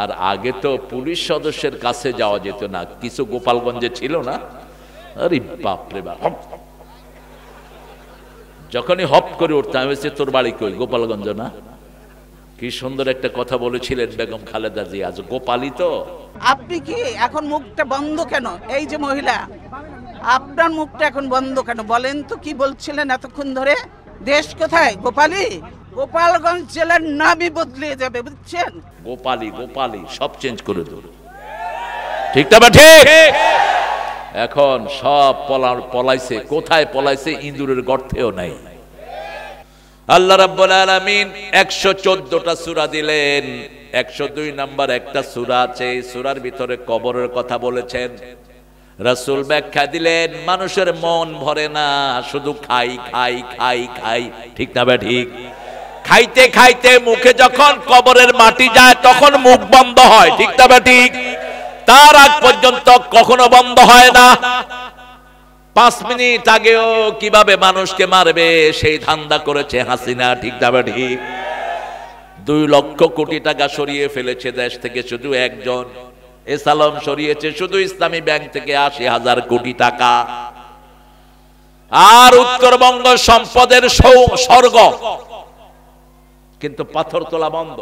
আর আগে তো পুলিশ সদস্যের কাছে যাওয়া যেত না, কিছু গোপালগঞ্জে ছিল না, আরে বাপরে বাপ, যখনই হপ করে উঠতাম হয়েছে তোর বাড়ি কই, গোপালগঞ্জ না? কি সুন্দর একটা কথা বলেছিলেন বেগম খালেদা জিয়া, আজ গোপালই তো। আপনি কি এখন মুখটা বন্ধ কেন? এই যে মহিলা, আপনার মুখটা এখন বন্ধ কেন বলেন তো? কি বলছিলেন এতক্ষণ ধরে? দেশ কোথায়? গোপালী? গোপালগঞ্জ জেলার নামই বদলে যাবে, বুঝছেন? গোপালী গোপালী সব চেঞ্জ করে দেব, ঠিক না? ঠিক। এখন সব পলাইছে, কোথায় পলাইছে? ইঁদুরের গর্তেও নাই। আল্লাহ রাব্বুল আলামিন 114টা সূরা দিলেন, 102 নাম্বার একটা সূরা আছে, এই সূরার ভিতরে কবরের কথা বলেছেন। রাসূল ব্যাখ্যা দিলেন, মানুষের মন ভরে না, শুধু খাই খাই খাই খাই, ঠিক না বে ঠিক? খাইতে খাইতে মুখে যখন কবরের মাটি যায় তখন মুখ বন্ধ হয়, ঠিক না বে ঠিক? তার আগ পর্যন্ত কখনো বন্ধ হয় না। 5 মিনিট আগেও কিভাবে মানুষকে মারবে সেই ধান্দা করেছে হাসিনা, ঠিক না বে ঠিক? 2 লক্ষ কোটি টাকা সরিয়ে ফেলেছে দেশ থেকে শুধু একজন, এসালম সরিয়েছে শুধু ইসলামী ব্যাংক থেকে 80,000 কোটি টাকা। আর উত্তরবঙ্গ সম্পদের স্বর্গ, কিন্তু পাথর তোলা বন্ধ।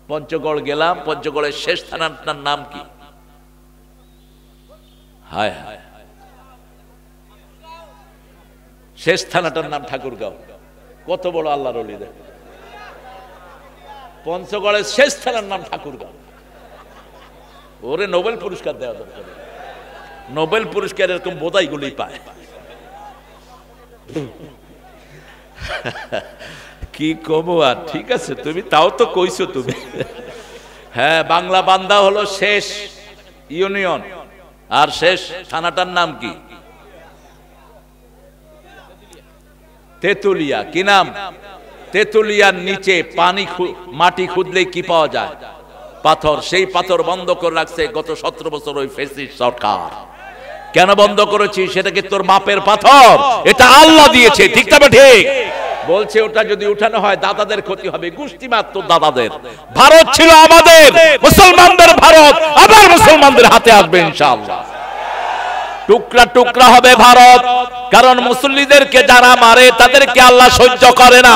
পঞ্চগড় গেলাম, পঞ্চগড়ের শেষ থানাটার নাম কি? হায় হায়, শেষ থানাটার নাম ঠাকুরগাঁও। কত বড় আল্লাহর ওলি দেখ, পঞ্চগড়ের শেষ থানার নাম ঠাকুরগাঁও। ওরে নোবেল পুরস্কার দেওয়া দরকার, নোবেল পুরস্কার এরকম বোধাইগুলি পায়। কি কমো আর, ঠিক আছে তুমি তাও তো কইছো তুমি। হ্যাঁ, বাংলা বান্দা হলো শেষ ইউনিয়ন, আর শেষ থানাটার নাম কি? তেতুলিয়া। কি নাম? তেতুলিয়ার নিচে পানি মাটি খুঁজলে কি পাওয়া যায়? পাথর। সেই পাথর বন্ধ করে রাখছে গত 17 বছর ওই ফ্যাসিস্ট সরকার। কেন বন্ধ করেছি? সেটা কি তোর বাপের পাথর? এটা আল্লাহ দিয়েছে, ঠিক না ঠিক? বলছে ওটা যদি উঠানো হয় দাদাদের ক্ষতি হবে, গোষ্ঠী মাত্র দাদাদের। ভারত ছিল আমাদের, মুসলমানদের ভারত আবার মুসলমানদের হাতে আসবে ইনশাআল্লাহ। টুকরা টুকরা হবে ভারত, কারণ মুসল্লিদেরকে যারা মারে তাদেরকে আল্লাহ সহ্য করে না।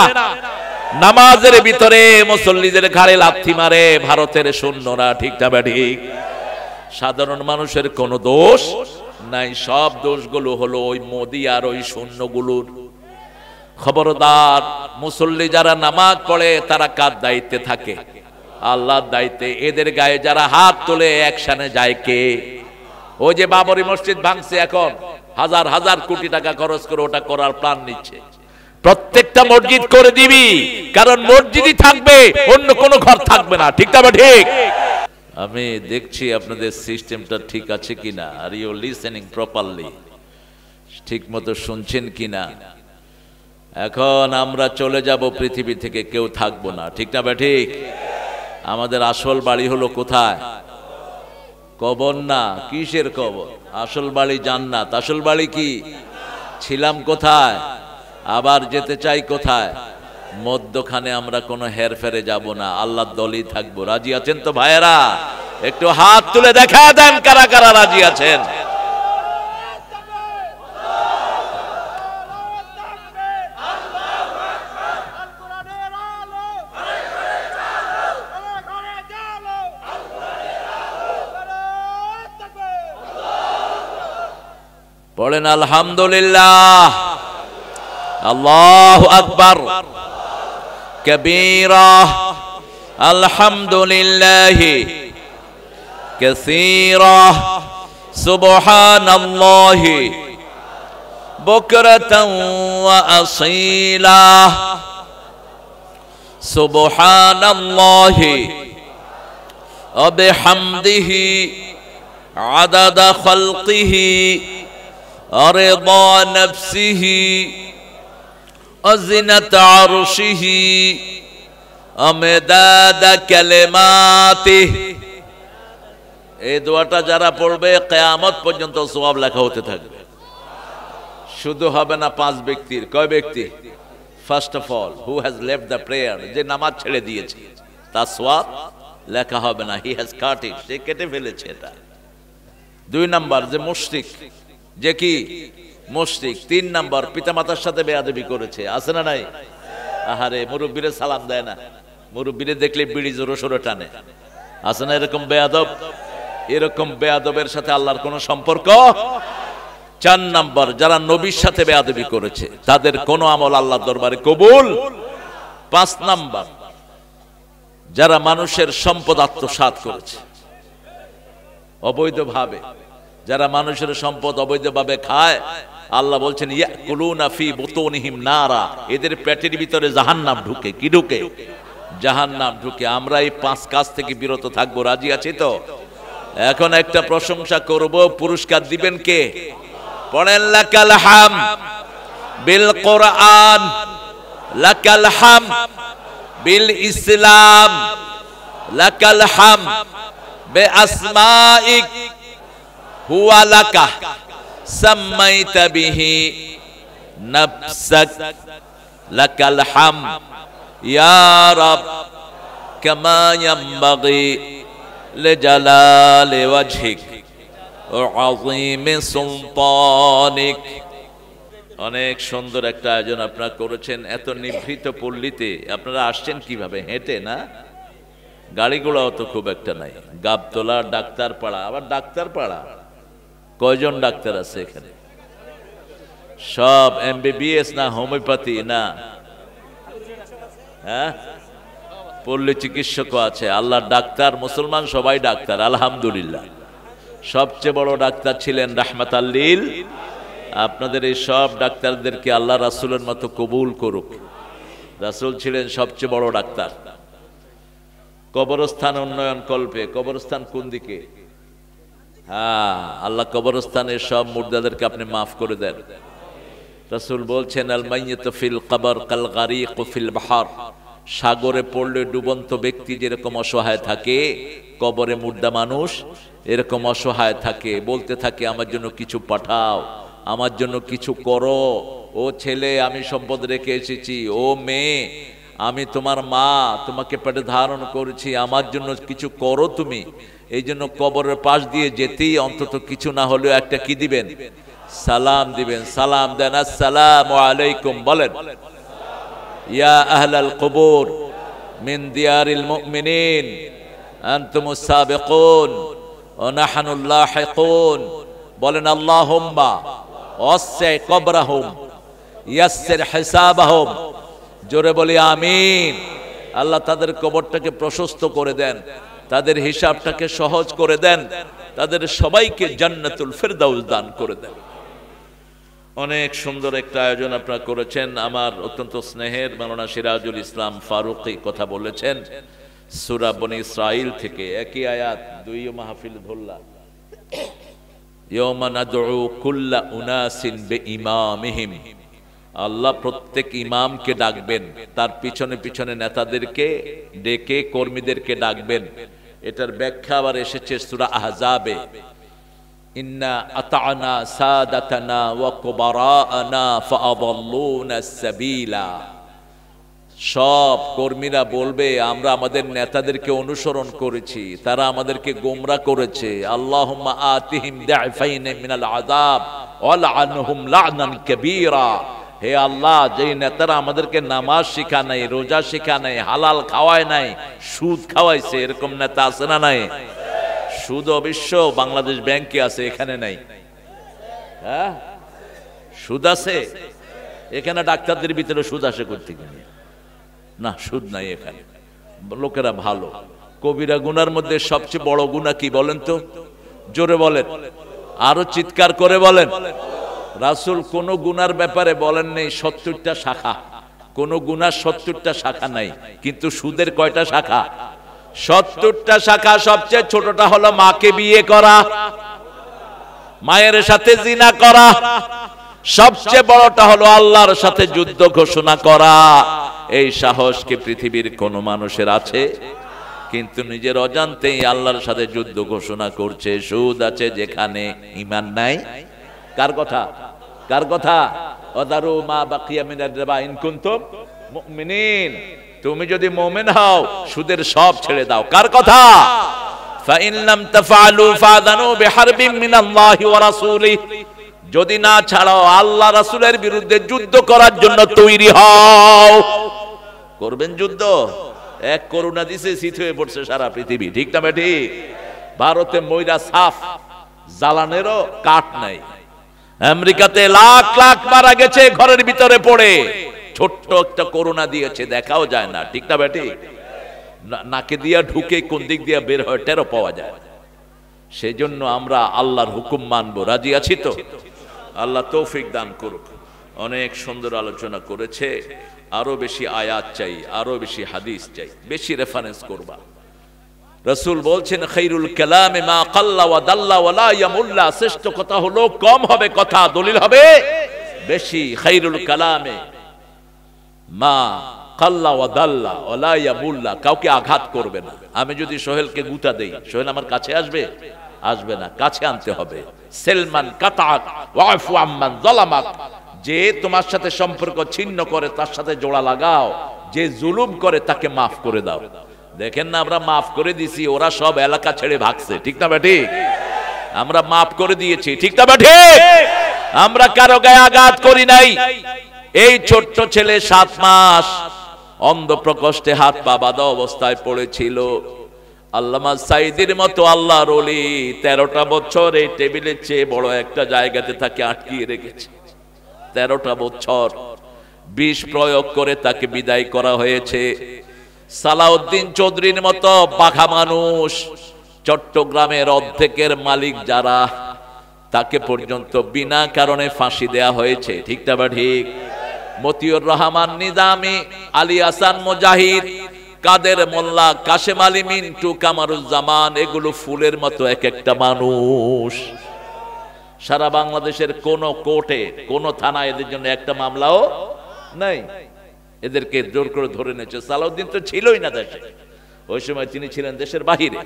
নামাজের ভিতরে মুসল্লিদের ঘাড়ে লাথি মারে ভারতের সৈন্যরা, ঠিক না ঠিক? সাধারণ মানুষের কোনো দোষ নাই, সব দোষগুলো হলো ওই মোদি আর ওই সৈন্যগুলোর। খবরদার, মুসল্লি যারা নামাজ পড়ে তারা কার দায়িত্বে থাকে? আল্লাহর দায়িত্বে। এদের গায়ে যারা হাত তোলে অ্যাকশনে যায় কে? ওই যে বাবরি মসজিদ ভাঙছে, এখন হাজার হাজার কোটি টাকা খরচ করে ওটা করার প্ল্যান নিচ্ছে। প্রত্যেকটা মসজিদ করে দিবি, কারণ মসজিদই থাকবে, অন্য কোনো ঘর থাকবে না, ঠিক না ঠিক? আমি দেখছি আপনাদের সিস্টেমটা ঠিক আছে কিনা, আর ইউ লিসেনিং প্রপারলি, ঠিক মতো শুনছেন কিনা। এখন আমরা চলে যাব পৃথিবী থেকে, কেউ থাকবো না, ঠিক না ঠিক? আমাদের আসল বাড়ি হলো কোথায়? কবর না। কিসের কবর? আসল বাড়ি জান্নাত। আসল বাড়ি কি? ছিলাম কোথায়, আবার যেতে চাই কোথায়? মধ্যখানে আমরা কোনো হেরফেরে যাব না, আল্লাহর দলই থাকবো। রাজি আছেন তো ভাইয়েরা? একটু হাত তুলে দেখা দেন কারা কারা রাজি আছেন। পড়েন আলহামদুলিল্লাহ, আল্লাহু আকবার কবীরা, আলহামদুলিল্লাহি কাসীরা, সুবহানাল্লাহি বুকরাতান ওয়া আসীলা, সুবহানাল্লাহি ওয়া বিহামদিহি আদাদা খালকিহি রিদা নাফসিহি وزنة عرشه ومداد كلماته। এই দোয়াটা যারা পড়বে কিয়ামত পর্যন্ত সওয়াব লেখা হতে থাকবে। শুধু হবে না 5 ব্যক্তির। কয় ব্যক্তি? First of all who has left the prayer, যে নামাজ ছেড়ে দিয়েছে তার সওয়াব লেখা হবে না, হি হ্যাজ কাট ইট, সে কেটে ফেলেছে এটা। 2 নাম্বার যে মুশরিক, যে কি মুশরিক। 3 নাম্বার পিতামাতার সাথে বেয়াদবি করেছে, আছে না নাই? আহারে মুরব্বিরে সালাম দেয় না, মুরব্বিরে দেখলে বিড়ি জোরে সোরে টানে, আছে না এরকম বেয়াদব? এরকম বেয়াদবের সাথে আল্লাহর কোনো সম্পর্ক। 4 নাম্বার যারা নবীর সাথে বেয়াদবি করেছে তাদের কোনো আমল আল্লাহর দরবারে কবুল। 5 নাম্বার যারা মানুষের সম্পদ আত্মসাৎ করেছে অবৈধভাবে, যারা মানুষের সম্পদ অবৈধভাবে খায়, আল্লাহ বলছেন ইয়াকুলুনা ফি বুতুনিহিম নারা, এদের পেটের ভিতরে জাহান্নাম ঢুকে। কি ঢুকে? জাহান্নাম ঢুকে। আমরা এই 5 কাজ থেকে বিরত থাকবো, রাজি আছি তো? এখন একটা প্রশংসা করব, পুরস্কার দিবেন কে? পড়েন লাকাল হাম বিল কোরআন, লাকাল হাম বিল ইসলাম, লাকাল হাম বে আসমাইক হুয়া লাকা সাম্মাইতা বিহি নাফসাক, লাকাল হাম ইয়া রাব কামা ইয়ানবাগি লিজালালি ওয়াজহিক ওয়া আযীমি সুলতানিক। অনেক সুন্দর একটা আয়োজন আপনারা করেছেন। এত নিভৃত পল্লীতে আপনারা আসছেন কিভাবে? হেঁটে না? গাড়িগুলোও তো খুব একটা নাই। গাবতলা, ডাক্তার পাড়া, আবার ডাক্তার পাড়া কয়জন ডাক্তার আছে এখানে? সব এমবিবিএস না হোমিওপ্যাথি না? হ্যাঁ, পল্লী চিকিৎসকও আছে। আল্লাহ ডাক্তার, মুসলমান সবাই ডাক্তার আলহামদুলিল্লাহ। সবচেয়ে বড় ডাক্তার ছিলেন রাহমাতাল লিল। আপনাদের এই সব ডাক্তারদেরকে আল্লাহ রাসূলের মতো কবুল করুক। রাসূল ছিলেন সবচেয়ে বড় ডাক্তার। কবরস্থান উন্নয়ন কল্পে, কবরস্থান কোন দিকে? হ্যাঁ, আল্লাহ কবরস্থানের সব মুর্দাদেরকে আপনি মাফ করে দেন। রাসূল বলছেন আল মাইয়িতু ফিল কবর কাল গারিক ফিল বাহর, সাগরে পড়লে ডুবন্ত ব্যক্তি যেরকম অসহায় থাকে, কবরে মুর্দা মানুষ এরকম অসহায় থাকে। বলতে থাকে আমার জন্য কিছু পাঠাও, আমার জন্য কিছু করো। ও ছেলে, আমি সম্পদ রেখে এসেছি। ও মেয়ে, আমি তোমার মা, তোমাকে পেটে ধারণ করেছি, আমার জন্য কিছু করো তুমি। এই জন্য কবরের পাশ দিয়ে যেতেই অন্তত কিছু না হলেও একটা কি দিবেন? সালাম দিবেন। সালাম দেন, আসসালামু আলাইকুম বলেন। ইয়া আহলাল কুবুর মিন দিয়ারিল মুমিনিন আনতুমুস সাবিকুন ওয়া নাহনুল লাহিকুন। বলেন আল্লাহুম্মা ওয়াসি কবরহুম ইয়াসসির হিসাবাহুম। জোরে বলি আমিন। আল্লাহ তাদের কবরটাকে প্রশস্ত করে দেন, তাদের হিসাবটাকে সহজ করে দেন, তাদের সবাইকে জান্নাতুল ফিরদাউস দান করে দেন। অনেক সুন্দর একটা আয়োজন আপনারা করেছেন। আমার অত্যন্ত স্নেহের মাওলানা সিরাজুল ইসলাম ফারুকী কথা বলেছেন সূরা বনী ইসরাইল থেকে। একই আয়াত, 2 মাহফিল ধরলা। ইয়াওমা নাদউ কুল্লা উনাসিন বিইমামিহিম, আল্লাহ প্রত্যেক ইমামকে ডাকবেন, তার পিছনে পিছনে নেতাদেরকে ডেকে কর্মীদেরকে ডাকবেন। এটার ব্যাখ্যা আবার এসেছে সূরা আহজাবে, ইন্না আতা'না সাদাতানা ওয়া কুবারা'না ফাআদাল্লুনা সাবিলা। সব কর্মীরা বলবে আমরা আমাদের নেতাদেরকে অনুসরণ করেছি, তারা আমাদেরকে গোমরাহ করেছে। আল্লাহুম্মা আতিহিম দা'ফাইন মিনাল আযাব ওয়া লা'আনহুম লা'নান কাবীরা। হে আল্লাহ, যেই নেতারা আমাদেরকে নামাজ শিখা নাই, রোজা শিখা নাই, হালাল খাওয়ায় নাই, সুদ খাওয়াইছে, এরকম নেতা আছে না নাই? সুদ অবশ্য বাংলাদেশ ব্যাংকে আছে, এখানে নাই। হ্যাঁ, সুদ আছে এখানে। ডাক্তারদের ভিতরে সুদ আসে করতে গিয়ে না, সুদ নাই এখানে। লোকেরা ভালো। কবিরা গুনার মধ্যে সবচেয়ে বড় গুনাহ কি বলেন তো? জোরে বলেন, আরো চিৎকার করে বলেন। রাসূল কোন গুনার ব্যাপারে বলেন নেই 70টা শাখা, কোন গুনার 70টা শাখা নাই, কিন্তু সুদের কয়টা শাখা? 70টা শাখা। সবচেয়ে ছোটটা হলো মাকে বিয়ে করা, মায়ের সাথে জিনা করা। সবচেয়ে বড়টা হলো আল্লাহর সাথে যুদ্ধ ঘোষণা করা। এই সাহস কি পৃথিবীর কোন মানুষের আছে? কিন্তু নিজের অজান্তেই আল্লাহর সাথে যুদ্ধ ঘোষণা করছে। সুদ আছে যেখানে, ঈমান নাই। কার কথা? কার কথা? ওয়াদারু মা বাকিয়া মিনার রিবা ইন কুনতুম মুমিনিন। তুমি যদি মুমিন হও সুদের সব ছেড়ে দাও। কার কথা? ফাইন লাম তাফআলু ফাযানু বিহারবিন মিনাল্লাহি ওয়া রাসূলিহি, যদি না ছাড়াও আল্লাহ রাসূলের বিরুদ্ধে যুদ্ধ করার জন্য তৈরি হও। করবেন যুদ্ধ? এক করোনা দিছে, শীত হয়ে পড়ছে সারা পৃথিবী, ঠিক না বেঠি? ভারতে ময়রা সাফ, জ্বালানেরও কাঠ নাই। আমেরিকাতে লাখ লাখ মারা গেছে ঘরের ভিতরে পড়ে, ছোট্ট একটা করোনা দিয়েছে, দেখাও যায় না, ঠিক না বেঠি? নাকে দিয়া ঢুকে কোন দিক দিয়া বের হয় টেরও পাওয়া যায়। সেই জন্য আমরা আল্লাহর হুকুম মানবো। রাজি আছি তো? আল্লাহ তৌফিক দান করুক। অনেক সুন্দর আলোচনা করেছে। আরো বেশি আয়াত চাই, আরো বেশি হাদিস চাই, বেশি রেফারেন্স করবা। রাসূল বলছেন খায়রুল কালামে মা কাল্লা ওয়া দাল্লা ওয়া লা ইয়ামুল্লা, শ্রেষ্ঠ কথা হলো কম হবে কথা, দলিল হবে বেশি। খায়রুল কালামে মা কাল্লা ওয়া দাল্লা ওয়া লা ইয়ামুল্লা, কাউকে আঘাত করবে না। আমি যদি সোহেলকে গুতা দেই, সোহেল আমার কাছে আসবে? আসবে না, কাছে আনতে হবে। সেলমান কাতাক ওয়াফু আম্মান যালামাক, যে তোমার সাথে সম্পর্ক ছিন্ন করে তার সাথে জোড়া লাগাও, যে জুলুম করে তাকে মাফ করে দাও। দেখেন না, আমরা মাফ করে দিছি, ওরা সব এলাকা ছেড়ে ভাগছে, ঠিক না বেঠি? আমরা মাফ করে দিয়েছি, ঠিক না বেঠি? আমরা কারো গায়ে আঘাত করি নাই। এই ছোট্ট ছেলে 7 মাস অন্ধ প্রকোষ্ঠে হাত পা বাঁধা অবস্থায় পড়েছিল। আল্লামা সাইদির মতো আল্লাহর ওলি 13টা বছর এই টেবিলের চেয়ে বড় একটা জায়গাতে তাকে আটকিয়ে রেখেছে। 13টা বছর বিষ প্রয়োগ করে তাকে বিদায় করা হয়েছে। সালাউদ্দিন চৌধুরীর মতো পাখা মানুষ, চট্টগ্রামের অর্ধেকের মালিক যারা, তাকে পর্যন্ত বিনা কারণে ফাঁসি দেয়া হয়েছে, ঠিক না বা ঠিক? মতিউর রহমান নিজামী, আলী হাসান মুজাহিদ, কাদের মোল্লা, কাশেম আলী মিন্টু, কামারুজ্জামান, এগুলো ফুলের মতো এক একটা মানুষ। সারা বাংলাদেশের কোন কোর্টে, কোন থানায় এদের জন্য একটা মামলাও নাই। এদেরকে জোর করে ধরে নিয়েছে। সালাউদ্দিন তো ছিলই না দেশে, ওই সময় তিনি ছিলেন দেশের বাহিরে।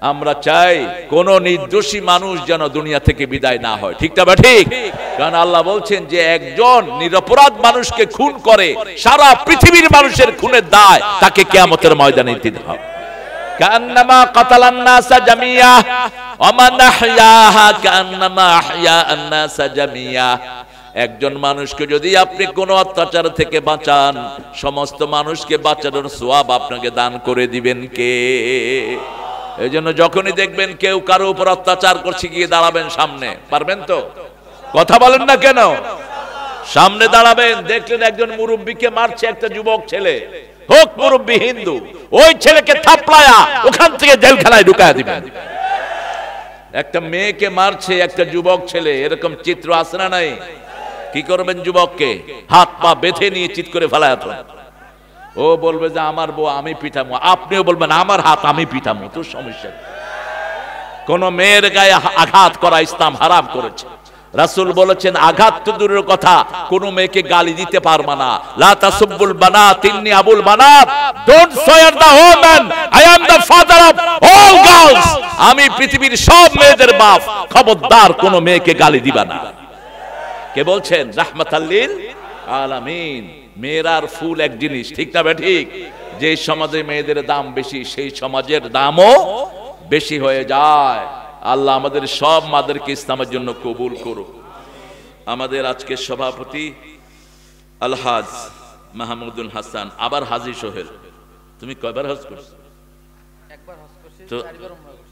আমরা চাই কোন নির্দোষী মানুষ যেন দুনিয়া থেকে বিদায় না হয়, ঠিক না বা ঠিক? কারণ আল্লাহ বলছেন যে একজন নিরপরাধ মানুষকে খুন করে সারা পৃথিবীর মানুষের খুনের দায় তাকে কিয়ামতের ময়দানে দিতে হবে। কান্নামা কাতালান নাসা জামিয়া ওয়া মান আহইয়াহা কান্নামা আহইয়ান নাসা জামিয়া। একজন মানুষকে যদি আপনি কোনো অত্যাচার থেকে বাঁচান, সমস্ত মানুষকে বাঁচানোর সওয়াব আপনাকে দান করে দিবেন কে? এই জন্য যখনই দেখবেন কেউ কারো উপর অত্যাচার করছে, গিয়ে দাঁড়াবেন সামনে। পারবেন তো? কথা বলেন না কেন? সামনে দাঁড়াবেন। দেখলেন একজন মুরব্বীকে মারছে একটা যুবক ছেলে, হোক মুরব্বী হিন্দু, ওই ছেলেকে থাপড়ায়া ওখান থেকে জেলখানায় ঢুকায় দিবেন। একটা মেয়েকে মারছে একটা যুবক ছেলে, এরকম চিত্র আছে না নাই? কি করবেন যুবককে? হাত পা বেঁধে নিয়ে চিৎ করে ফেলায়। ও বলবে যে আমার বউ আমি পিটামো, আপনিও বলবেন আমার হাত আমি পিটামো, তো সমস্যা। কোন মেয়ের গায়ে আঘাত করা ইসলাম হারাম করেছে। রাসূল বলেছেন আঘাত তো দূরের কথা, কোন মেয়েকে গালি দিতে পারবে না। লা তাসুবুল বানাত ইন্নী আবুল বানাত, don't swear the women, I am the father of all girls, আমি পৃথিবীর সব মেয়েদের বাপ, খবরদার কোন মেয়েকে গালি দিবা না। কে বলছেন? রাহমাতাল লিল আলামিন। মেয়েরার ফুল এক জিনিস, ঠিক না ঠিক? যে সমাজে মেয়েদের দাম বেশি, সেই সমাজের দামও বেশি হয়ে যায়। আল্লাহ আমাদের সব মাদেরকে ইসলামের জন্য কবুল করুক। আমাদের আজকের সভাপতি আলহাজ মাহমুদুল হাসান, আবার হাজী সোহেল। তুমি কয়বার হজ করছো? তো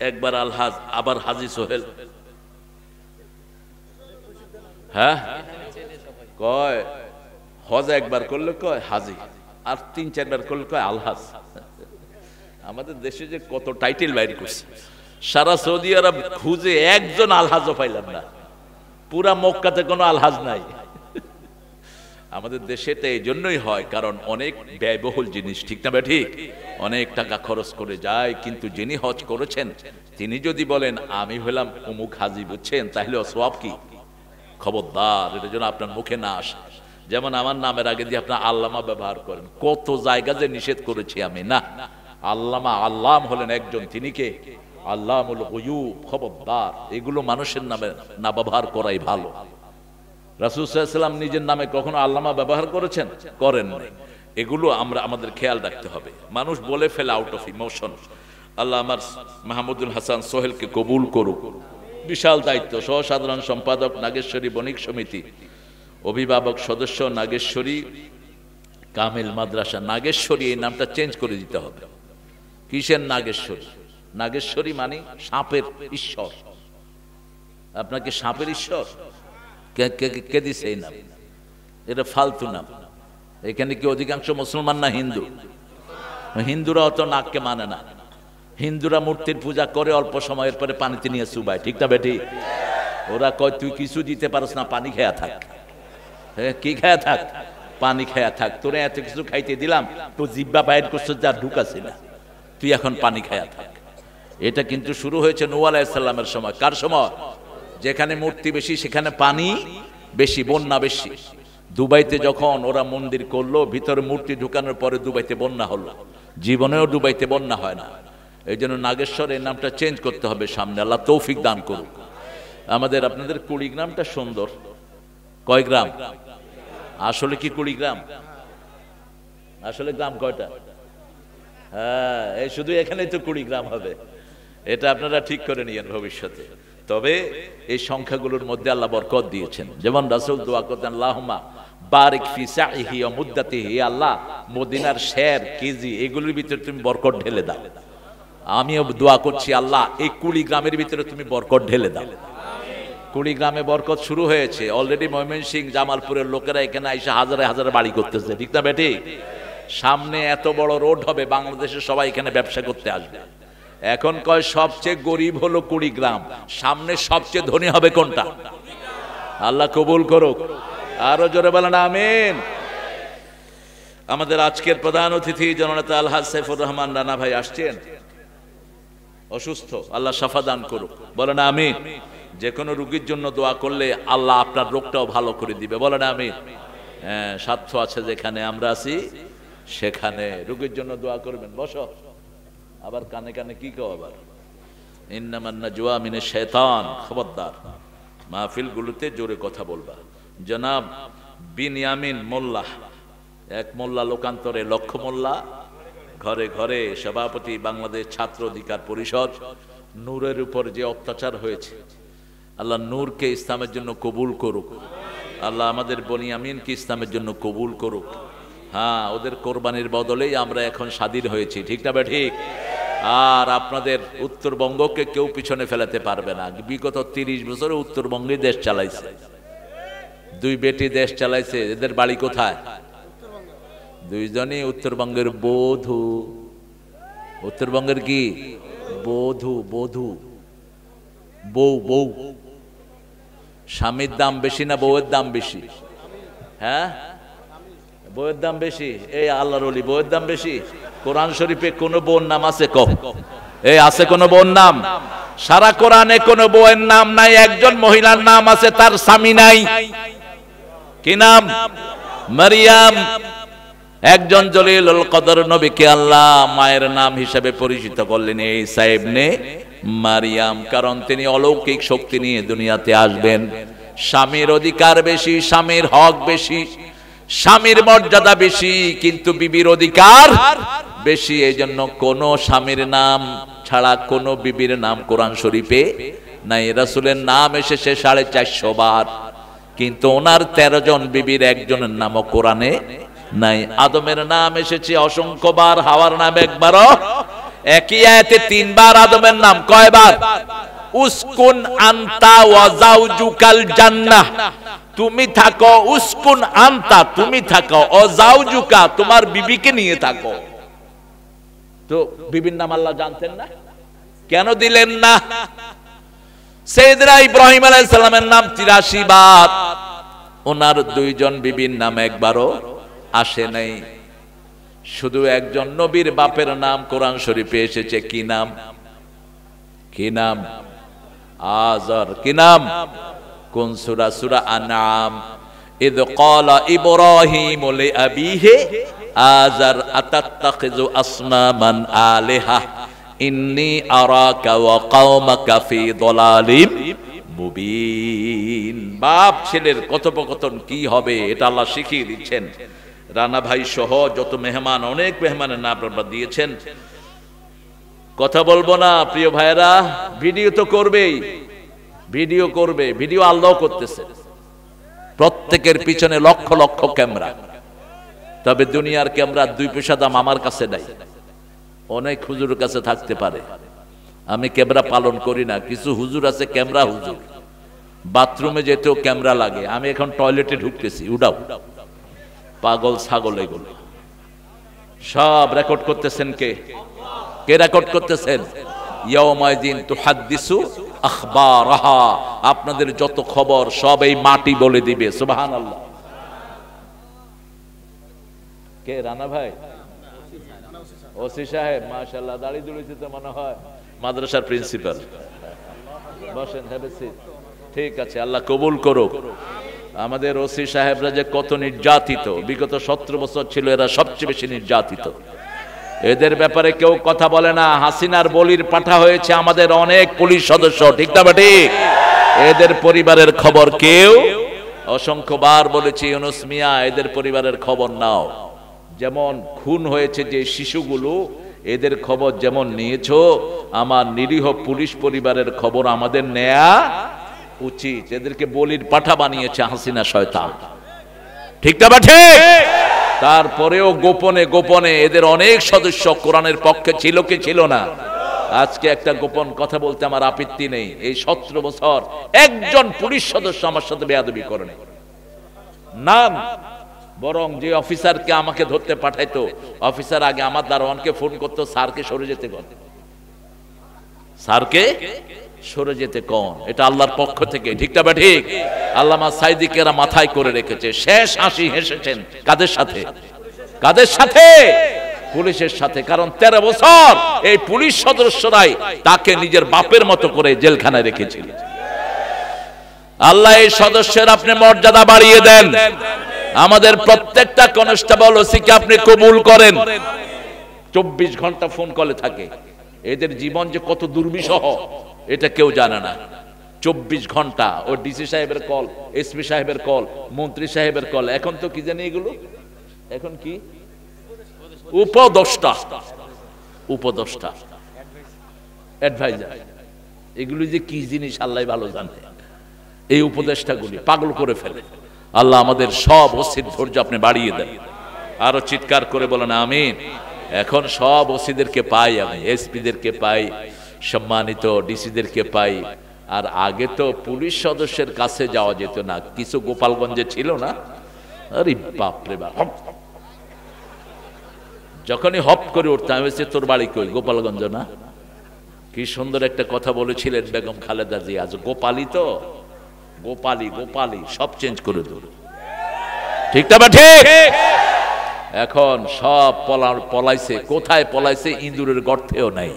একবার আলহাজ, আবার হাজী সোহেল। হ্যাঁ, কয় হজ একবার করলে কয় হাজী, আর 3-4 বার করলে কয় আলহাজ। আমাদের দেশে যে কত টাইটেল বাইর করছে, সারা সৌদি আরব খুঁজে একজন আলহাজও পাইলাম না। পুরা মক্কাতে কোনো আলহাজ নাই। আমাদের দেশে তো এই জন্যই হয়, কারণ অনেক ব্যয়বহুল জিনিস, ঠিক না ঠিক? অনেক টাকা খরচ করে যায়। কিন্তু যিনি হজ করেছেন তিনি যদি বলেন আমি হলাম অমুক হাজী, বুঝছেন, তাহলে সওয়াব কি? খবরদার, এটার জন্য আপনার মুখে না আসে। যেমন আমার নামের আগে দিয়ে আপনার আল্লামা ব্যবহার করেন, কত জায়গা যে নিষেধ করেছি আমি। না, আল্লামা, আল্লাম হলেন একজন, তিনি কে? আল্লামুল গুয়ুব। খবরদার, এগুলো মানুষের নামে না ব্যবহার করাই ভালো। রাসূল সাল্লাল্লাহু আলাইহি ওয়াসাল্লাম নিজের নামে কখনো আল্লামা ব্যবহার করেছেন? করেন নাই। এগুলো আমরা আমাদের খেয়াল রাখতে হবে। মানুষ বলে ফেলে আউট অফ ইমোশন। আল্লাহ আমার মাহমুদুল হাসান সোহেলকে কবুল করুক। বিশাল দায়িত্ব, সহসাধারণ সম্পাদক নাগেশ্বরী বণিক সমিতি, অভিভাবক সদস্য নাগেশ্বরী কামিল মাদ্রাসা। নাগেশ্বরী এই নামটা চেঞ্জ করে দিতে হবে। কিসের নাগেশ্বরী? নাগেশ্বরী মানে সাপের ঈশ্বর। আপনাকে সাপের ঈশ্বর কে দিছে এই নাম? এটা ফালতু নাম। এখানে কি অধিকাংশ মুসলমান না হিন্দু? হিন্দুরা অত নাককে মানে না। হিন্দুরা মূর্তির পূজা করে, অল্প সময়ের পরে পানিতে নিয়ে চুবায়, ঠিক না বেটি? ওরা কয় তুই কিছু দিতে পারস না, পানি খেয়া থাক। কি খেয়া থাক? পানি খেয়া থাক। তোরে এত কিছু খাইতে দিলাম, তো জিব্বা বাইর করছো, যা ঢুকাছি না, তুই এখন পানি খেয়া থাক। এটা কিন্তু শুরু হয়েছে নূহ আলাইহিস সালামের সময়। কার সময়? যেখানে মূর্তি বেশি সেখানে পানি বেশি, বন্যা বেশি। দুবাইতে যখন ওরা মন্দির করলো, ভিতরে মূর্তি ঢুকানোর পরে দুবাইতে বন্যা হলো। জীবনেও দুবাইতে বন্যা হয় না। এই জন্য নাগেশ্বর এই নামটা চেঞ্জ করতে হবে সামনে। আল্লাহ তৌফিক দান করুক। আমাদের আপনাদের কুড়িগ্রামটা সুন্দর। কয় গ্রাম? আসলে কি কুড়িগ্রাম? আসলে গ্রাম কয়টা? হ্যাঁ, এই শুধু এখানেই তো কুড়িগ্রাম হবে। এটা আপনারা ঠিক করে নিয়েন ভবিষ্যতে। তবে এই সংখ্যাগুলোর মধ্যে আল্লাহ বরকত দিয়েছেন। যেমন রাসূল দোয়া করতেন, আল্লাহুম্মা বারিক ফি সাইহি ওয়া মুদ্দাতিহি, আল্লাহ মদিনার শের, কেজি এগুলোর ভিতরে তুমি বরকত ঢেলে দাও। আমিও দোয়া করছি, আল্লাহ এই কুড়িগ্রামের ভিতরে তুমি বরকত ঢেলে দাও। কুড়িগ্রামে বরকত শুরু হয়েছে অলরেডি। ময়মনসিংহ, জামালপুরের লোকেরা এখানে আইসা হাজারে হাজারে বাড়ি করতেছে, ঠিক না বেটি? সামনে এত বড় রোড হবে, বাংলাদেশের সবাই এখানে ব্যবসা করতে আসবে। এখন কয় সবচেয়ে গরিব হলো কুড়িগ্রাম, সামনে সবচেয়ে ধনী হবে কোনটা? আল্লাহ কবুল করুক। আরো জোরে বলেন আমিন। আমাদের আজকের প্রধান অতিথি জননেতা আলহাজ সাইফুর রহমান রানা ভাই আসছেন, অসুস্থ, আল্লাহ শাফা দান করুক। বলেন আমিন। যে কোনো রোগীর জন্য দোয়া করলে আল্লাহ আপনার রোগটাও ভালো করে দিবে। বলেন আমিন। হ্যাঁ, স্বার্থ আছে যেখানে আমরা আছি সেখানে রোগীর জন্য দোয়া করবেন। বসো। আবার কানে কানে কি কও? আবার ইন্নামান নাজওয়া মিনাশ শাইতান। খবরদার, মাহফিল গুলোতে জোরে কথা বলবা। জনাব বিনিয়ামিন মোল্লা, এক মোল্লা লোকান্তরে লক্ষ্য মোল্লা, ঘরে ঘরে সভাপতি বাংলাদেশ ছাত্র অধিকার পরিষদ। নূরের উপর যে অত্যাচার হয়েছে, আল্লাহ নূরকে ইসলামের জন্য কবুল করুক। আল্লাহ আমাদের বনিয়ামিনকে ইসলামের জন্য কবুল করুক। হ্যাঁ, ওদের কোরবানির বদলেই আমরা এখন স্বাধীন হয়েছি, ঠিক না ঠিক? আর আপনাদের উত্তরবঙ্গকে কেউ পিছনে ফেলাতে পারবে না। বিগত 30 বছরে উত্তরবঙ্গে দেশ চালাইছে, দুই বেটি দেশ চালাইছে। এদের বাড়ি কোথায়? দুইজনই উত্তরবঙ্গের বধূ। উত্তরবঙ্গের কি? বধূ। বধূ, বউ। বউ। স্বামীর দাম বেশি না বউয়ের দাম বেশি? হ্যাঁ, বউয়ের দাম বেশি। এই আল্লাহর ওলি, বউয়ের দাম বেশি। কোরআন শরীফে কোন বউর নাম আছে? কও। এই আছে কোন বউর নাম? সারা কোরআনে কোন বউয়ের নাম নাই। একজন মহিলার নাম আছে, তার স্বামী নাই। কি নাম? মারিয়াম। একজন জলিলুল কদর নবীকে আল্লাহ মায়ের নাম হিসেবে পরিচিত করলেন, ঈসা ইবনে মারিয়াম। কারণ তিনি অলৌকিক শক্তি নিয়ে দুনিয়াতে আসবেন। স্বামীর অধিকার বেশি, স্বামীর হক বেশি, স্বামীর মর্যাদা বেশি, কিন্তু বিবির অধিকার বেশি। এই জন্য কোন স্বামীর নাম ছাড়া কোন বিবির নাম কোরআন শরীফে নাই। রাসূলের নাম এসেছে 450 বার, কিন্তু ওনার 13 জন বিবির একজনের নামও কোরআনে নাই। আদমের নাম এসেছে অসংখ্য বার, হাওয়ার নাম একবারও। একই আয়াতে 3 বার আদমের নাম। কয়বার? উসকুন আনতা ওয়া যাওজুকাল জান্নাহ, তুমি থাকো। উসকুন আনতা, তুমি থাকো। ও যাওজুকা, তোমার বিবিকে নিয়ে থাকো। তো বিবির নাম আল্লাহ জানতেন না? কেন দিলেন না? সাইয়েদনা ইব্রাহিম আলাইহিস সালামের নাম 83 বার, ওনার 2 জন বিবির নাম একবারও আসে নাই। শুধু একজন নবীর বাপের নাম কোরআন শরীফে এসেছে। কি নাম? কি নাম? আজর। কি নাম? কোন সূরা? সূরা আনআম। ইদ ক্বালা ইব্রাহিম লিআবিহি আজর আতাত্তাখিযু আসনামান আলিহা ইন্নী আরাকা ওয়া কওমাকা ফি দালালিম মুবিন। বাপ ছেলের কথোপকথন কি হবে এটা আল্লাহ শিখিয়ে দিচ্ছেন। রানা ভাই সহ যত মেহমান, অনেক মেহমানের নাম আপনারা দিয়েছেন, কথা বলবো না প্রিয় ভাইরা। ভিডিও তো করবেই, ভিডিও করবে, ভিডিও আল্লাহ করতেছে, প্রত্যেকের পিছনে লক্ষ লক্ষ ক্যামেরা। তবে দুনিয়ার ক্যামেরা 2 পয়সা দাম আমার কাছে নাই, অনেক হুজুরের কাছে থাকতে পারে। আমি ক্যামেরা পালন করি না। কিছু হুজুর আছে ক্যামেরা হুজুর, বাথরুমে যেতেও ক্যামেরা লাগে। আমি এখন টয়লেটে ঢুকতেছি, উড়াও পাগল ছাগল, এগুলো সব রেকর্ড করতেছেন কে? কে রেকর্ড করতেছেন? ইয়াউমাইদিন তুহাদ্দিসু আখবারাহা, আপনাদের যত খবর সব এই মাটি বলে দিবে। সুবহানাল্লাহ। কে? রানা ভাই, ওসি সাহেব, মাশাআল্লাহ, দাড়ি দুলিতে তো মনে হয় মাদ্রাসার প্রিন্সিপাল। বসেন, হ্যাভ এ সিট। ঠিক আছে, আল্লাহ কবুল করুক। আমাদের ওসি সাহেবরা যে কত নির্যাতিত, বিগত 17 বছর ছিল এরা সবচেয়ে বেশি নির্যাতিত। এদের ব্যাপারে কেউ কথা বলে না। হাসিনার বলির পাঠা হয়েছে আমাদের অনেক পুলিশ সদস্য, ঠিক না ঠিক? এদের পরিবারের খবর কেউ, অসংখ্যবার বলেছি ইউনূস মিয়া, এদের পরিবারের খবর নাও। যেমন খুন হয়েছে যে শিশুগুলো, এদের খবর যেমন নিয়েছো, আমার নিরীহ পুলিশ পরিবারের খবর আমাদের নেয়া উচিত। এদেরকে বলির পাঠা বানিয়েছে হাসিনা শয়তান, ঠিক না ঠিক? তারপরেও গোপনে গোপনে এদের অনেক সদস্য কোরআনের পক্ষে ছিল কি ছিল না? আজকে একটা গোপন কথা বলতে আমার আপত্তি নেই। এই 17 বছর একজন পুলিশ সদস্য আমার সাথে বেয়াদবি করেনি, না। বরং যে অফিসারকে আমাকে ধরতে পাঠাইতো, অফিসার আগে আমার দারোয়ানকে ফোন করতো, স্যারকে সরে যেতে কোন, স্যারকে সরে যেতে কোন। এটা আল্লাহর পক্ষ থেকে, ঠিক না ঠিক? আল্লামা সাইদিকে এরা মাথায় করে রেখেছে। শেষ হাসি হেসেছেন কাদের সাথে? কাদের সাথে? পুলিশের সাথে। কারণ 13 বছর এই পুলিশ সদস্যরাই তাকে নিজের বাপের মতো করে জেলখানায় রেখেছিল। আল্লাহ এই সদস্যের আপনি মর্যাদা বাড়িয়ে দেন। আমাদের প্রত্যেকটা কনস্টেবল ওসিকে আপনি কবুল করেন। 24 ঘন্টা ফোন কলে থাকে। এদের জীবন যে কত দুর্বিষহ এটা কেউ জানে না। 24 ঘন্টা ও ডিসি সাহেবের কল, এসপি সাহেবের কল, মন্ত্রী সাহেবের কল। এখন তো কি জানি এগুলো, এখন কি উপদেষ্টা, উপদেষ্টা, অ্যাডভাইজার, এগুলো যে কি জিনিস আল্লাহ ভালো জানে। এই উপদেষ্টাগুলি পাগল করে ফেলে। আল্লাহ আমাদের সব ওসির ধৈর্য আপনি বাড়িয়ে দেন। আরো চিৎকার করে বলেন আমিন। এখন সব ওসিদেরকে পাই, আমি এসপিদেরকে পাই, সম্মানিত ডিসিদেরকে পাই। আর আগে তো পুলিশ সদস্যের কাছে যাওয়া যেত না, কিছু গোপালগঞ্জে ছিল না। আরে বাপরে বাপ, যখনই হপ করে উঠতাম, তোর বাড়ি কই? গোপালগঞ্জ না? কি সুন্দর একটা কথা বলেছিলেন বেগম খালেদা জিয়া। আজ গোপালী তো, গোপালী গোপালী সব চেঞ্জ করে দেব, ঠিক না ঠিক? এখন সব পলাইছে। কোথায় পলাইছে? ইন্দুরের গর্তেও নাই।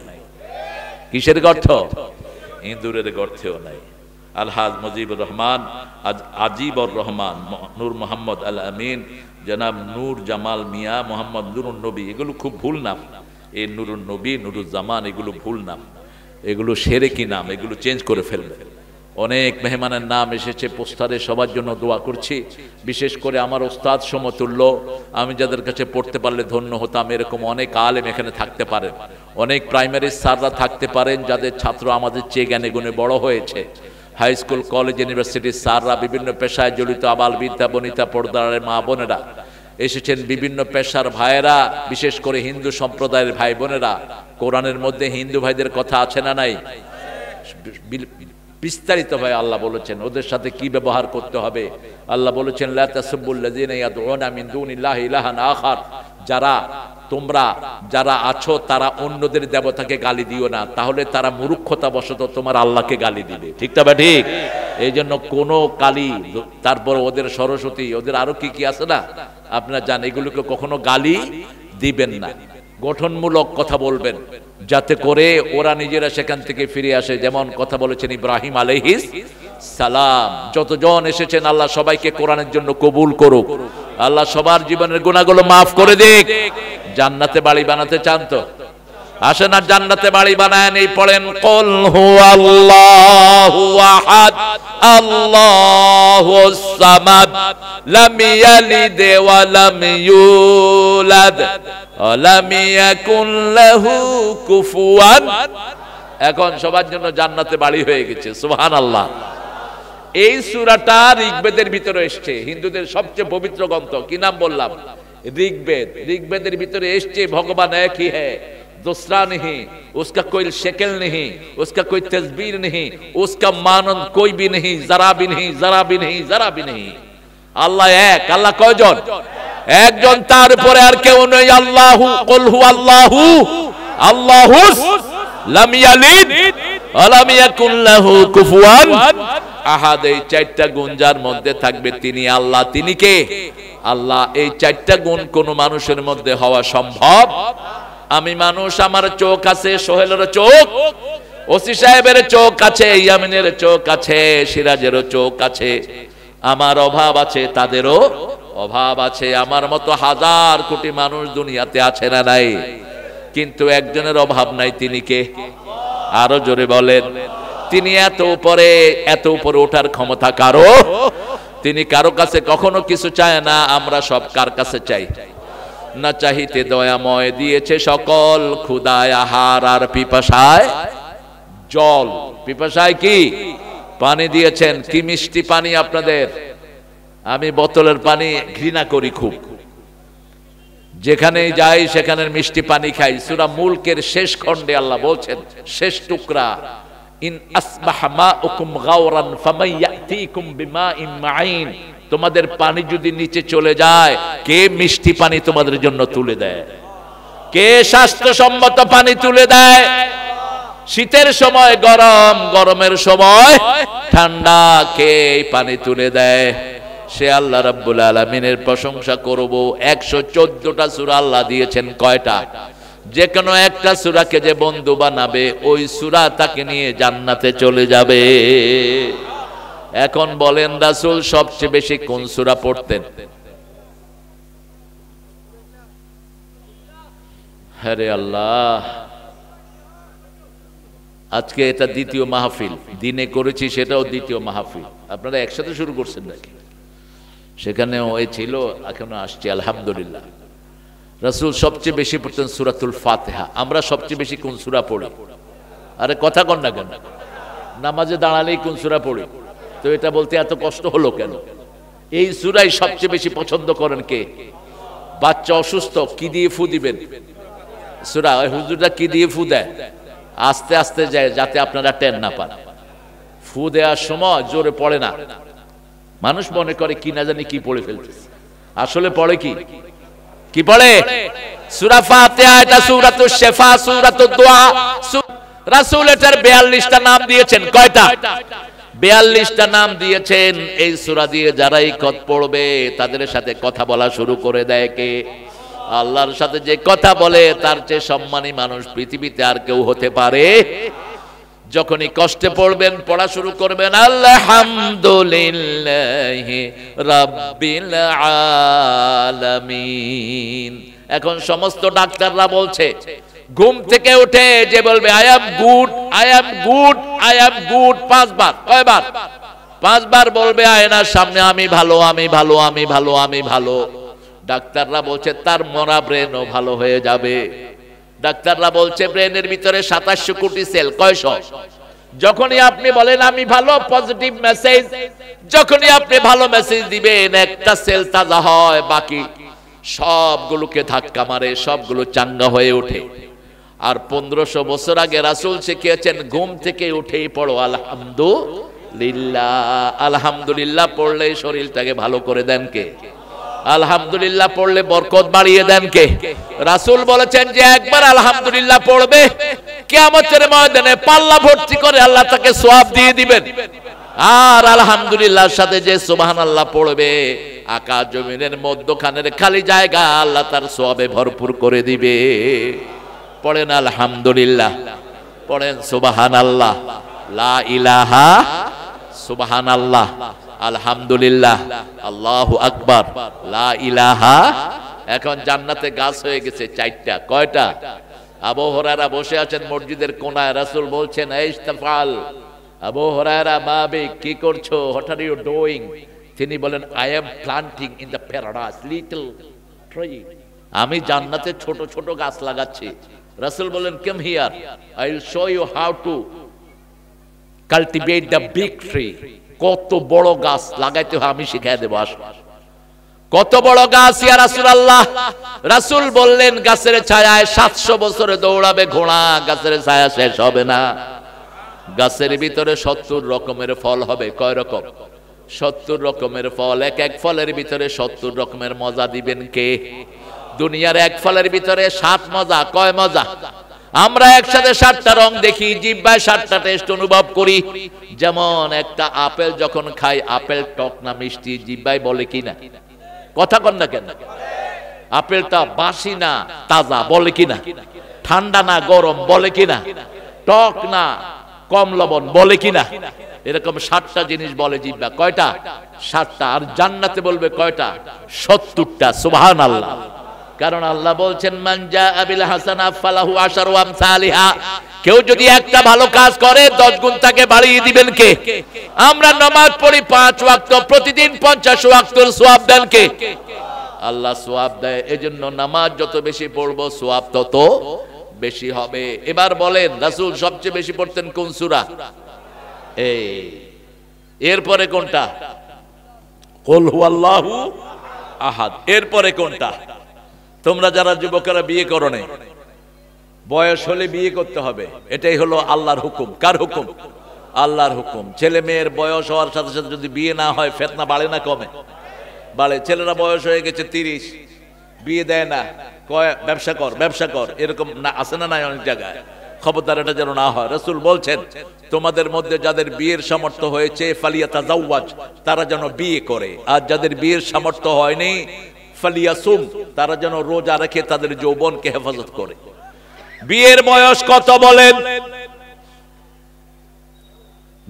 কিসের গর্ত? ইন্দুরের গর্তেও নাই। আলহাজ মুজিবুর রহমান, আজিবুর রহমান, নূর মোহাম্মদ আল আমিন, জনাব নূর জামাল মিয়া, মোহাম্মদ নুরুন নবী, এগুলো খুব ভুল নাম। এই নুরুন নবী, নুরুজ্জামান, এগুলো ভুল নাম, এগুলো শিরকি নাম, এগুলো চেঞ্জ করে ফেলবে। অনেক মেহমানের নাম এসেছে পোস্টারে, সবার জন্য দোয়া করছি। বিশেষ করে আমার ওস্তাদ সমতুল্য, আমি যাদের কাছে পড়তে পারলে ধন্য হতাম। এরকম অনেক আলেম এখানে থাকতে পারেন, অনেক প্রাইমারি স্যাররা থাকতে পারেন যাদের ছাত্র আমাদের চেয়ে জ্ঞানে গুণে বড় হয়েছে। হাই স্কুল, কলেজ, ইউনিভার্সিটির স্যাররা, বিভিন্ন পেশায় জড়িত আবাল বিদ্যা বনিতা পর্দার মা বোনেরা এসেছেন, বিভিন্ন পেশার ভাইয়েরা, বিশেষ করে হিন্দু সম্প্রদায়ের ভাই বোনেরা। কোরআনের মধ্যে হিন্দু ভাইদের কথা আছে না নাই? বিস্তারিত ভাই আল্লাহ বলেছেন ওদের সাথে কি ব্যবহার করতে হবে। আল্লাহ বলেছেন লা তাসুবুল্লাযিনা ইয়াদউনা মিন দুনিল্লাহি ইলাহান আখার, যারা আছো তারা অন্যদের দেবতাকে গালি দিও না, তাহলে তারা মূর্খতা বশত তোমার আল্লাহকে গালি দিবে, ঠিক না ঠিক? এই জন্য কোন কালী, তারপর ওদের সরস্বতী, ওদের আরো কি কি আছে না, আপনারা জানেন, এগুলোকে কখনো গালি দিবেন না। গঠনমূলক কথা বলবেন যাতে করে ওরা নিজেরা সেখান থেকে ফিরে আসে। যেমন কথা বলেছেন ইব্রাহিম আলাইহিস সালাম। যতজন এসেছেন আল্লাহ সবাইকে কোরআনের জন্য কবুল করুক। আল্লাহ সবার জীবনের গুনাহগুলো মাফ করে দিক। জান্নাতে বাড়ি বানাতে চান তো? আসেন আর জান্নাতে বাড়ি বানায় নেই, পড়েন কুল হুয়াল্লাহু আহাদ আল্লাহুস সামাদ লাম ইয়ালিদ ওয়া লাম ইউলাদ ওয়া লাম ইয়াকুন লাহু কুফুয়ান। এখন সবার জন্য জান্নাতে বাড়ি হয়ে গেছে, সুবহানাল্লাহ। এই সূরাটা ঋগ্বেদের ভিতরে এসেছে, হিন্দুদের সবচেয়ে পবিত্র গ্রন্থ। কি নাম বললাম? ঋগ্বেদ। ঋগ্বেদের ভিতরে এসেছে ভগবান এক ही है, दूसरा नहीं, उसका कोई शक्ल नहीं, उसका कोई तस्वीर नहीं, उसका मानंद कोई भी नहीं, जरा भी नहीं, जरा भी नहीं, जरा भी नहीं। আল্লাহ এক। আল্লাহ কয়জন? একজন, তার উপরে আর কেউ নেই। আল্লাহু কুল হুয়াল্লাহু আল্লাহুস লাম ইয়ালিদ ওয়া লাম ইয়াকুন লাহু কুফুয়ান আহাদ। এই চারটা গুণ যার মধ্যে থাকবে তিনি আল্লাহ। তিনি কে? আল্লাহ। এই চারটা গুণ কোন মানুষের মধ্যে হওয়া সম্ভব? আমি মানুষ, আমার চোখ আছে, সোহেলের চোখ, ওসি সাহেবের চোখ আছে, ইয়ামিনের চোখ আছে, সিরাজেরও চোখ আছে। আমার অভাব আছে, তাদেরও অভাব আছে। আমার মতো হাজার কোটি মানুষ দুনিয়াতে আছে না নাই? কিন্তু একজনের অভাব নাই। তিনি কে? আরো জোরে বলেন। তিনি এত উপরে, এত উপরে ওঠার ক্ষমতা কারো? তিনি কারো কাছে কখনো কিছু চায় না। আমরা সব কার কাছে চাই? না চাহিতে দয়াময় দিয়েছে সকল, ক্ষুধায় আহার আর পিপাসায় জল। পিপাসায় কি? পানি দিয়েছেন। কি মিষ্টি পানি আপনাদের! আমি বোতলের পানি ঘৃণা করি খুব। যেখানে যাই সেখানে মিষ্টি পানি খাই। সূরা মুলকের শেষ খণ্ডে আল্লাহ বলছেন, শেষ টুকরা, ইন আসবাহা মাউকুম গাওরান ফামাইয়াতিকুম বিমাইন মাইন। তোমাদের পানি যদি নিচে চলে যায়, কে মিষ্টি পানি তোমাদের জন্য তুলে দেয়? কে স্বাস্থ্যসম্মত পানি তুলে দেয়? শীতের সময় গরম, গরমের সময় ঠান্ডা, কে এই পানি তুলে দেয়? সে আল্লাহ রাব্বুল আলামিনের প্রশংসা করব। 114টা সূরা আল্লাহ দিয়েছেন। কয়টা? যে কোনো একটা সূরাকে যে বন্ধু বানাবে, ওই সূরা তাকে নিয়ে জান্নাতে চলে যাবে। এখন বলেন, রাসূল সবচেয়ে বেশি কোন সূরা পড়তেন? আরে আল্লাহ, আজকে এটা দ্বিতীয় মাহফিল, দিনে করেছি, সেটাও দ্বিতীয় মাহফিল। আপনারা একসাথে শুরু করছেন নাকি? সেখানেও ওই ছিল, এখনো আসছে, আলহামদুলিল্লাহ। রাসূল সবচেয়ে বেশি পড়তেন সূরাতুল ফাতিহা। আমরা সবচেয়ে বেশি কোন সূরা পড়ি? আরে কথা কন না কেন? নামাজে দাঁড়ালেই কোন সূরা পড়ি? তো এটা বলতে এত কষ্ট হলো কেন? এই সূরাই সবচেয়ে বেশি পছন্দ করেন কে? বাচ্চা অসুস্থ, কি দিয়ে ফু দিবেন? সূরা, ওই হুজুরটা কি দিয়ে ফু দেয়? আস্তে আস্তে যায়, যাতে আপনারা টেন না পান। ফু দেওয়ার সময় জোরে পড়ে না। মানুষ মনে করে কি না জানি কি পড়ে ফেলতেছে, আসলে পড়ে কি? কি পড়ে? সূরা ফাতিহা। এটা সূরাতুশ শিফা, সূরাতুদ দুআ। রাসূল এটার 42টা নাম দিয়েছেন। কয়টা? 42টা নাম দিয়েছেন। এই সূরা দিয়ে যারাই পড়বে, তাদের সাথে কথা বলা শুরু করে দেয় কে? আল্লাহর সাথে যে কথা বলে, তার চেয়ে সম্মানী মানুষ পৃথিবীতে আর কেউ হতে পারে? যখনই কষ্টে পড়বেন, পড়া শুরু করবেন আলহামদুলিল্লাহি রাব্বিল আলামিন। এখন সমস্ত ডাক্তাররা বলছে, ঘুম থেকে উঠে যে বলবে I am good, I am good, I am good 5 বার। কয়বার? 5 বার বলবে আয়নার সামনে, আমি ভালো, আমি ভালো, আমি ভালো, আমি ভালো। ডাক্তাররা বলছে তার মরা ব্রেনও ভালো হয়ে যাবে। ডাক্তাররা বলছে ব্রেনের ভিতরে 2700 কোটি সেল। কয়শো? যখনই আপনি বলেন আমি ভালো, পজিটিভ মেসেজ, যখনই আপনি ভালো মেসেজ দিবেন, একটা সেল তাজা হয়, বাকি সবগুলোকে ধাক্কা মারে, সবগুলো চাঙ্গা হয়ে ওঠে। আর 1500 বছর আগে রাসূল শিখিয়েছেন, ঘুম থেকে উঠেই পড়ো আলহামদুলিল্লাহ। আলহামদুলিল্লাহ পড়লে শরীরটাকে ভালো করে দেন কে? আলহামদুলিল্লাহ পড়লে বরকত বাড়িয়ে দেন কে? রাসূল বলেছেন যে একবার আলহামদুলিল্লাহ পড়বে, কিয়ামতের ময়দানে পাল্লা ভর্তি করে আল্লাহ তাকে সওয়াব দিয়ে দিবেন। আর আলহামদুলিল্লাহর সাথে যে সুবহানাল্লাহ পড়বে, আকাশ জমিনের মধ্যখানের খালি জায়গা আল্লাহ তার সওয়াবে ভরপুর করে দিবে। পড়েন আলহামদুলিল্লাহ, পড়েন সুবহানাল্লাহ, লা ইলাহা সুবহানাল্লাহ, আলহামদুলিল্লাহ, আল্লাহু আকবার, লা ইলাহা। এখন জান্নাতে গাছ হয়ে গেছে 4টা। কয়টা? আবু হুরায়রা বসে আছেন মসজিদের কোনায়, রাসূল বলছেন ইস্তাফাল, আবু হুরায়রা মাবে কি করছো, হোয়াট আর ইউ ডুইং? তিনি বলেন I am planting in the paradise little tree, আমি জান্নাতে ছোট ছোট গাছ লাগাচ্ছি। রাসূল বলেন come here, I will show you how to cultivate the big tree, কত বড় গাছ লাগাইতে হয় আমি শিখিয়ে দেবো, আসো। কত বড় গাছ ইয়া রাসূলুল্লাহ? রাসূল বললেন গাছের ছায়ায় 700 বছরে দৌড়াবে ঘোড়া, গাছের ছায়া শেষ হবে না। গাছের ভিতরে 70 রকমের ফল হবে। কয় রকম? 70 রকমের ফল। এক এক ফলের ভিতরে 70 রকমের মজা দিবেন কে? দুনিয়ার এক ফলের ভিতরে 7 মজা। কয় মজা? আমরা একসাথে 7টা রং দেখি, জিহ্বায় 7টা টেস্ট অনুভব করি। যেমন একটা আপেল যখন খাই, আপেল টক না মিষ্টি, জিহ্বায় বলে কি না? কথা কন না কেন? আপেলটা বাসি না তাজা, বলে কি না? ঠান্ডা না গরম, বলে কি না? টক না কম লবণ, বলে কি না? এরকম 7টা জিনিস বলে জিহ্বা। কয়টা? 7টা। আর জান্নাতে বলবে কয়টা? 70টা। সুবহানাল্লাহ। কারণ আল্লাহ বলছেন মান জাআ বিল হাসানা ফালাহু আশারু আমসালিহা, কেউ যদি একটা ভালো কাজ করে 10 গুণ তাকে বাড়িয়ে দিবেন কে? আমরা নামাজ পড়ি 5 ওয়াক্ত, প্রতিদিন 50 ওয়াক্তের সওয়াব দেন কে? আল্লাহ সওয়াব দেয়। এজন্য নামাজ যত বেশি পড়বো সওয়াব তত বেশি হবে। এবার বলেন রাসূল সবচেয়ে বেশি পড়তেন কোন সূরা? এরপরে কোনটা? কুল হুয়াল্লাহু আহাদ। এরপরে কোনটা? তোমরা যারা যুবকেরা বিয়ে করো নাই, বয়স হলে বিয়ে করতে হবে, এটাই হলো আল্লাহর হুকুম। কার হুকুম? আল্লাহর হুকুম। ছেলে মেয়ের বয়স হওয়ার সাথে সাথে যদি বিয়ে না হয় ফিতনা বাড়ে না কমে? বাড়ে। ছেলেরা বয়স হয়ে গেছে 30, বিয়ে দেয় না, কয় ব্যবসা কর ব্যবসা কর, এরকম না আছে না? নাই অনেক জায়গায়। খবরদার এটা যেন না হয়। রাসূল বলছেন তোমাদের মধ্যে যাদের বিয়ের সামর্থ্য হয়েছে ফালিয়াতাজাওয়াজ, তারা যেন বিয়ে করে। আর যাদের বিয়ের সামর্থ্য হয়নি ফালিয়াসুম, তারা যেন রোজা রেখে তাদের যৌবনকে হেফাজত করে। বিয়ের বয়স কত বলেন?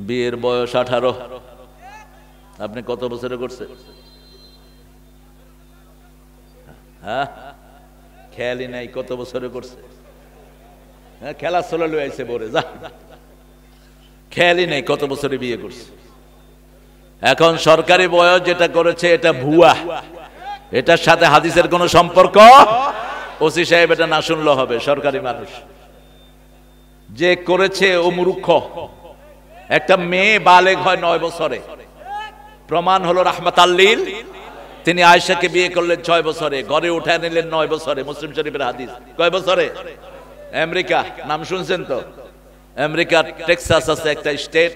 বিয়ের বয়স 18। আপনি কত বছরে করছেন? হ্যাঁ, খেয়ালই নাই কত বছরে করছে। হ্যাঁ, খেলা চলে লই আইছে বলে যা, খেয়ালই নাই কত বছরে বিয়ে করছে। এখন সরকারি বয়স যেটা করেছে এটা ভুয়া, এটার সাথে হাদিসের কোনো সম্পর্ক। ওসি সাহেব এটা না শুনলে হবে, সরকারি মানুষ যে করেছে ও মূর্খ। একটা মেয়ে বালেগ হয় 9 বছরে, প্রমাণ হলো রাহমাতাল্লিল, তিনি আয়েশাকে বিয়ে করলেন 6 বছরে, ঘরে উঠায় নিলেন 9 বছরে। মুসলিম শরীফের হাদিস। কয় বছরে? আমেরিকা, নাম শুনছেন তো? আমেরিকার টেক্সাস আছে একটা স্টেট,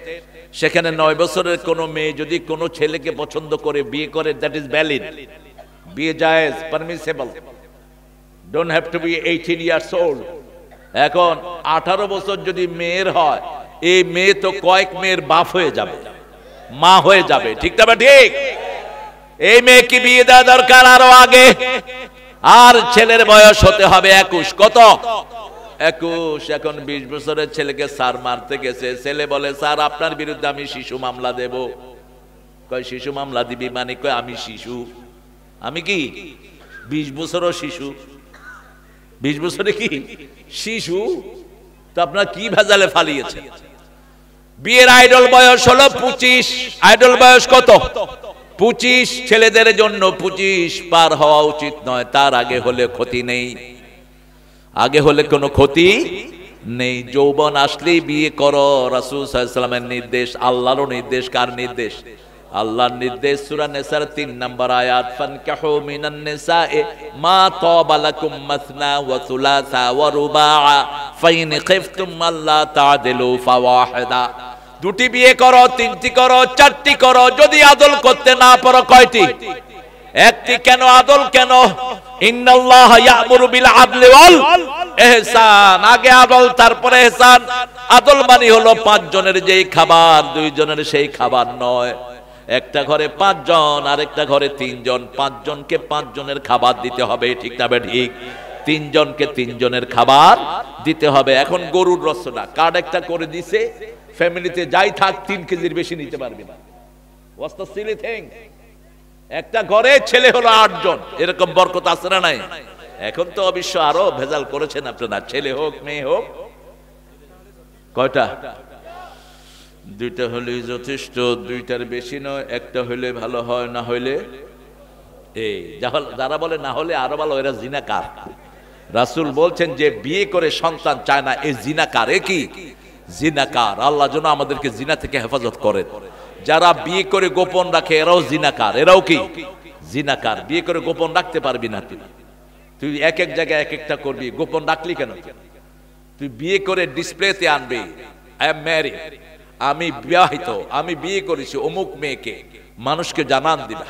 সেখানে 9 বছরের কোনো মেয়ে যদি কোনো ছেলেকে পছন্দ করে বিয়ে করে, দ্যাট ইজ ভ্যালিড, বিয়ে জায়েজ, permissible, don't have to be 18 years old. এখন 18 বছর যদি মেয়ের হয়, এই মেয়ে তো কয়েক মেয়ের বাপ হয়ে যাবে, মা হয়ে যাবে, ঠিক না? ঠিক। এই মেয়েকে বিয়ে দেওয়া দরকার আরো আগে। আর ছেলের বয়স হতে হবে 21। কত? 21। এখন 20 বছরের ছেলেকে স্যার মারতে গেছে, ছেলে বলে স্যার আপনার বিরুদ্ধে আমি শিশু মামলা দেব। কয় শিশু মামলা দিবি মানে? কয় আমি শিশু। আমি কি 20 বছরও শিশু? 20 বছরে কি শিশু? তো আপনার কি ভেজালে ফালিয়েছে? বিয়ের আইডল বয়স হলো 25। আইডল বয়স কত? 25। ছেলেদের জন্য 25 পার হওয়া উচিত নয়, তার আগে হলে ক্ষতি নেই, আগে হলে কোনো ক্ষতি নেই। যৌবন আসলেই বিয়ে করো, রাসূল সাল্লাল্লাহু আলাইহি ওয়াসাল্লামের নির্দেশ, আল্লাহরও নির্দেশ। কার নির্দেশ? আল্লাহর নির্দেশ। সূরা নিসার 3 নম্বর আয়াত, ফানকাহু মিনান নিসায়ে মা তাবা লাকুম মাসনা ওয়া সুলাসা ওয়া রুবাআ ফাইন খিফতুম আল্লা তা'দিলু ফাওয়াহিদা। দুটি বিয়ে করো, 3টি করো, 4টি করো, যদি আদল করতে না পারো কয়টি? একটি। কেন আদল? কেন? ইন্নাল্লাহা ইয়া'মুরু বিল আদলি ওয়াল ইহসান। আগে আদল তারপরে ইহসান। আদল মানে হলো 5 জনের যেই খাবার 2 জনের সেই খাবার নয়। একটা ঘরে 5 জন, আরেকটা ঘরে 3 জন, 5 জনকে 5 জনের খাবার দিতে হবে, ঠিক না? ঠিক। 3 জনকে 3 জনের খাবার দিতে হবে। এখন গরুর রসনা কার্ড একটা করে দিছে, ফ্যামিলিতে যাই থাক 3 কেজির বেশি নিতে পারবে না। What's the silly thing? একটা ঘরে ছেলে হলো 8 জন, এরকম বরকত আছে না নাই? এখন তো অবশ্য আরো ভেজাল করেছেন আপনারা, ছেলে হোক মেয়ে হোক। কয়টা? দুইটা হলেই যথেষ্ট, দুইটার বেশি নয়, একটা হইলে ভালো হয়, না হইলে এই যারা বলে না হলে আরো ভালো, এরা জিনাকার। রাসূল বলছেন যে বিয়ে করে সন্তান চায় না, এই জিনাকার। এ কি জিনাকার? আল্লাহ যেন আমাদেরকে জিনা থেকে হেফাজত করেন। যারা বিয়ে করে গোপন রাখে এরাও জিনাকার, এরাও কি জিনাকার। বিয়ে করে গোপন রাখতে পারবি না তুই এক এক জায়গায় এক একটা করবি, গোপন রাখলি কেন? তুই বিয়ে করে ডিসপ্লেতে আনবি, আই এম ম্যারিড, আমি বিবাহিত, আমি বিয়ে করেছি অমুক মেয়েকে, মানুষকে জানান দিবা।